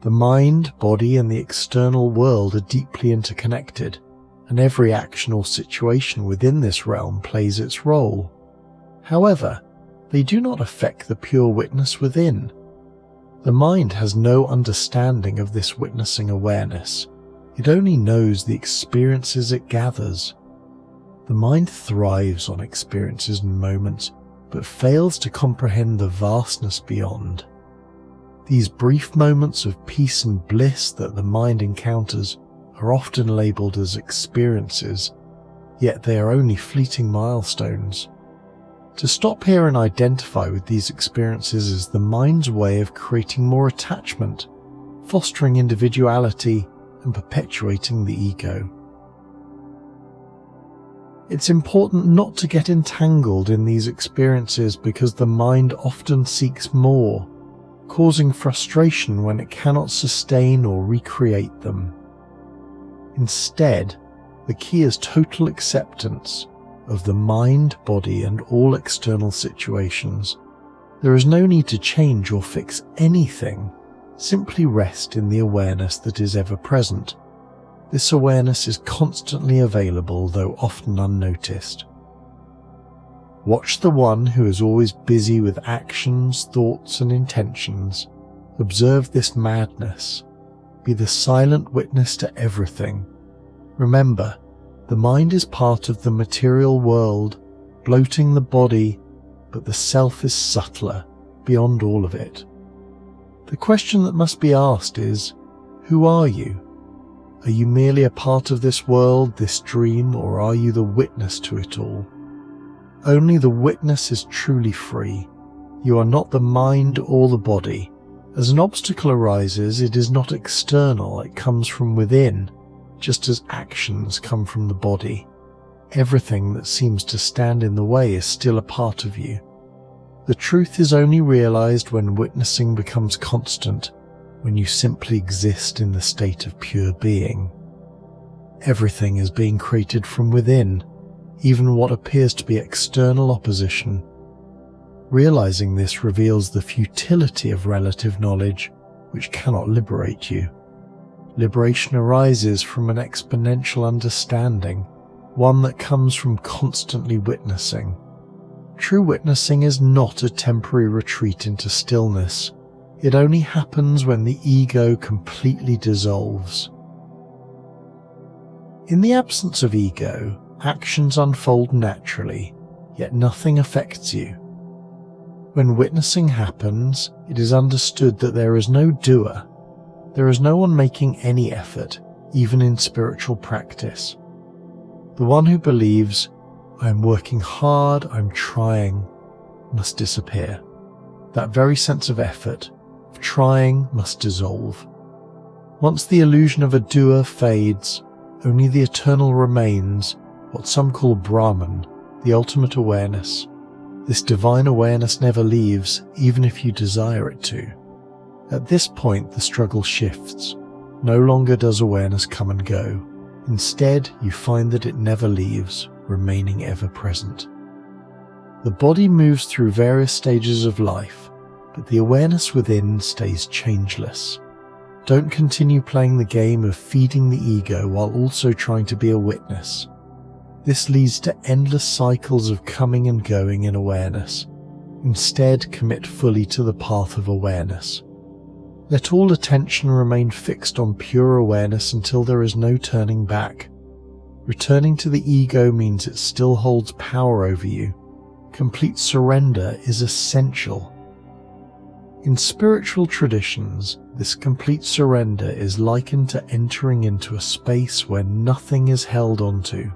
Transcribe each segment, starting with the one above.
The mind, body, and the external world are deeply interconnected, and every action or situation within this realm plays its role. However, they do not affect the pure witness within. The mind has no understanding of this witnessing awareness. It only knows the experiences it gathers. The mind thrives on experiences and moments, but fails to comprehend the vastness beyond. These brief moments of peace and bliss that the mind encounters are often labeled as experiences, yet they are only fleeting milestones. To stop here and identify with these experiences is the mind's way of creating more attachment, fostering individuality, and perpetuating the ego. It's important not to get entangled in these experiences because the mind often seeks more, causing frustration when it cannot sustain or recreate them. Instead, the key is total acceptance of the mind, body, and all external situations. There is no need to change or fix anything. Simply rest in the awareness that is ever present. This awareness is constantly available, though often unnoticed. Watch the one who is always busy with actions, thoughts, and intentions. Observe this madness. Be the silent witness to everything. Remember, the mind is part of the material world, bloating the body, but the self is subtler, beyond all of it. The question that must be asked is, who are you? Are you merely a part of this world, this dream, or are you the witness to it all? Only the witness is truly free. You are not the mind or the body. As an obstacle arises, it is not external, it comes from within, just as actions come from the body. Everything that seems to stand in the way is still a part of you. The truth is only realized when witnessing becomes constant, when you simply exist in the state of pure being. Everything is being created from within, even what appears to be external opposition. Realizing this reveals the futility of relative knowledge, which cannot liberate you. Liberation arises from an exponential understanding, one that comes from constantly witnessing. True witnessing is not a temporary retreat into stillness. It only happens when the ego completely dissolves. In the absence of ego, actions unfold naturally, yet nothing affects you. When witnessing happens, it is understood that there is no doer. There is no one making any effort, even in spiritual practice. The one who believes, "I am working hard, I'm trying," must disappear. That very sense of effort, of trying, must dissolve. Once the illusion of a doer fades, only the eternal remains, what some call Brahman, the ultimate awareness. This divine awareness never leaves, even if you desire it to. At this point, the struggle shifts. No longer does awareness come and go. Instead, you find that it never leaves, remaining ever present. The body moves through various stages of life, but the awareness within stays changeless. Don't continue playing the game of feeding the ego while also trying to be a witness. This leads to endless cycles of coming and going in awareness. Instead, commit fully to the path of awareness. Let all attention remain fixed on pure awareness until there is no turning back. Returning to the ego means it still holds power over you. Complete surrender is essential. In spiritual traditions, this complete surrender is likened to entering into a space where nothing is held onto.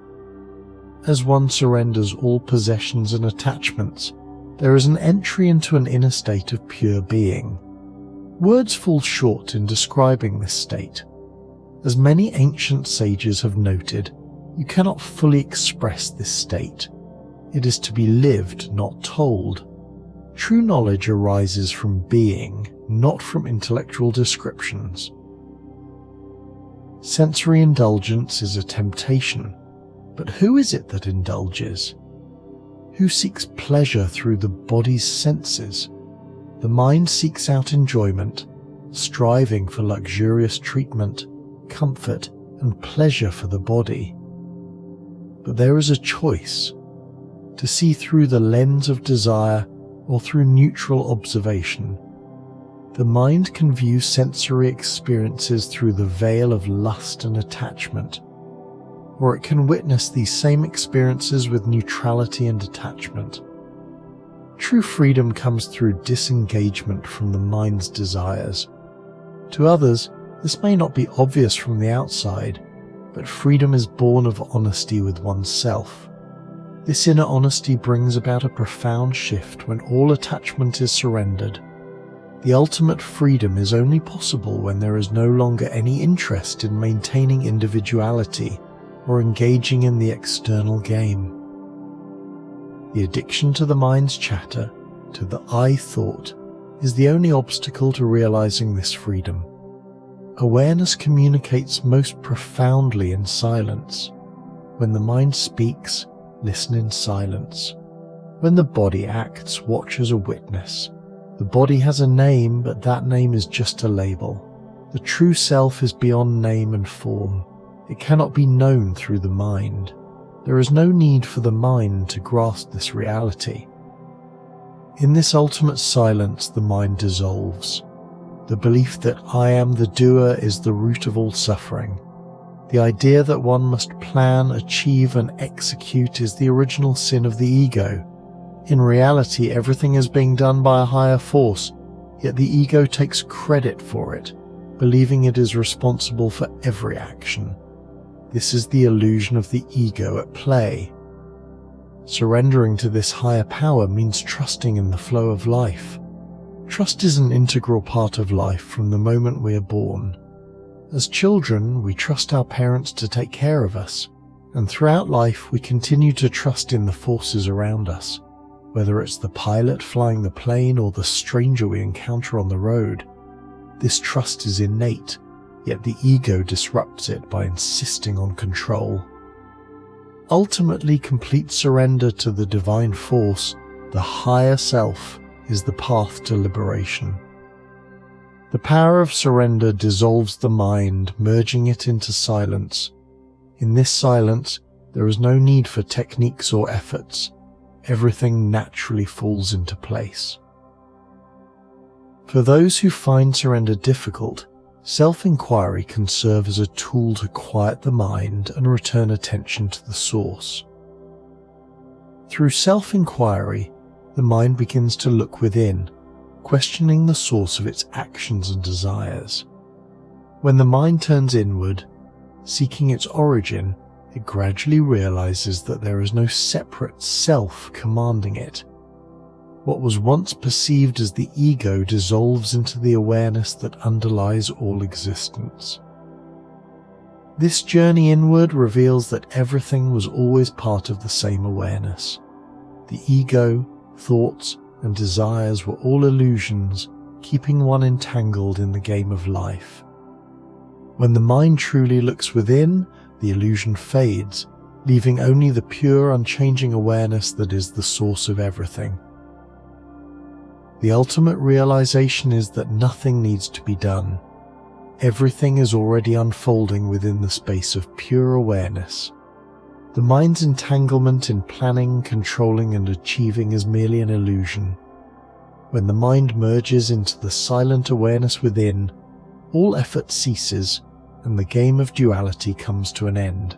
As one surrenders all possessions and attachments, there is an entry into an inner state of pure being. Words fall short in describing this state. As many ancient sages have noted, you cannot fully express this state. It is to be lived, not told. True knowledge arises from being, not from intellectual descriptions. Sensory indulgence is a temptation, but who is it that indulges? Who seeks pleasure through the body's senses? The mind seeks out enjoyment, striving for luxurious treatment, comfort, and pleasure for the body. But there is a choice: to see through the lens of desire or through neutral observation. The mind can view sensory experiences through the veil of lust and attachment, or it can witness these same experiences with neutrality and detachment. True freedom comes through disengagement from the mind's desires. To others, this may not be obvious from the outside, but freedom is born of honesty with oneself. This inner honesty brings about a profound shift when all attachment is surrendered. The ultimate freedom is only possible when there is no longer any interest in maintaining individuality or engaging in the external game. The addiction to the mind's chatter, to the I thought, is the only obstacle to realizing this freedom. Awareness communicates most profoundly in silence. When the mind speaks, listen in silence. When the body acts, watch as a witness. The body has a name, but that name is just a label. The true self is beyond name and form. It cannot be known through the mind. There is no need for the mind to grasp this reality. In this ultimate silence, the mind dissolves. The belief that I am the doer is the root of all suffering. The idea that one must plan, achieve, and execute is the original sin of the ego. In reality, everything is being done by a higher force, yet the ego takes credit for it, believing it is responsible for every action. This is the illusion of the ego at play. Surrendering to this higher power means trusting in the flow of life. Trust is an integral part of life from the moment we are born. As children, we trust our parents to take care of us, and throughout life we continue to trust in the forces around us. Whether it's the pilot flying the plane or the stranger we encounter on the road, this trust is innate, yet the ego disrupts it by insisting on control. Ultimately, complete surrender to the divine force, the higher self, is the path to liberation. The power of surrender dissolves the mind, merging it into silence. In this silence, there is no need for techniques or efforts. Everything naturally falls into place. For those who find surrender difficult, self-inquiry can serve as a tool to quiet the mind and return attention to the source. Through self-inquiry, the mind begins to look within, questioning the source of its actions and desires. When the mind turns inward, seeking its origin, it gradually realizes that there is no separate self commanding it. What was once perceived as the ego dissolves into the awareness that underlies all existence. This journey inward reveals that everything was always part of the same awareness. The ego, thoughts, and desires were all illusions, keeping one entangled in the game of life. When the mind truly looks within, the illusion fades, leaving only the pure, unchanging awareness that is the source of everything. The ultimate realization is that nothing needs to be done. Everything is already unfolding within the space of pure awareness. The mind's entanglement in planning, controlling, and achieving is merely an illusion. When the mind merges into the silent awareness within, all effort ceases, and the game of duality comes to an end.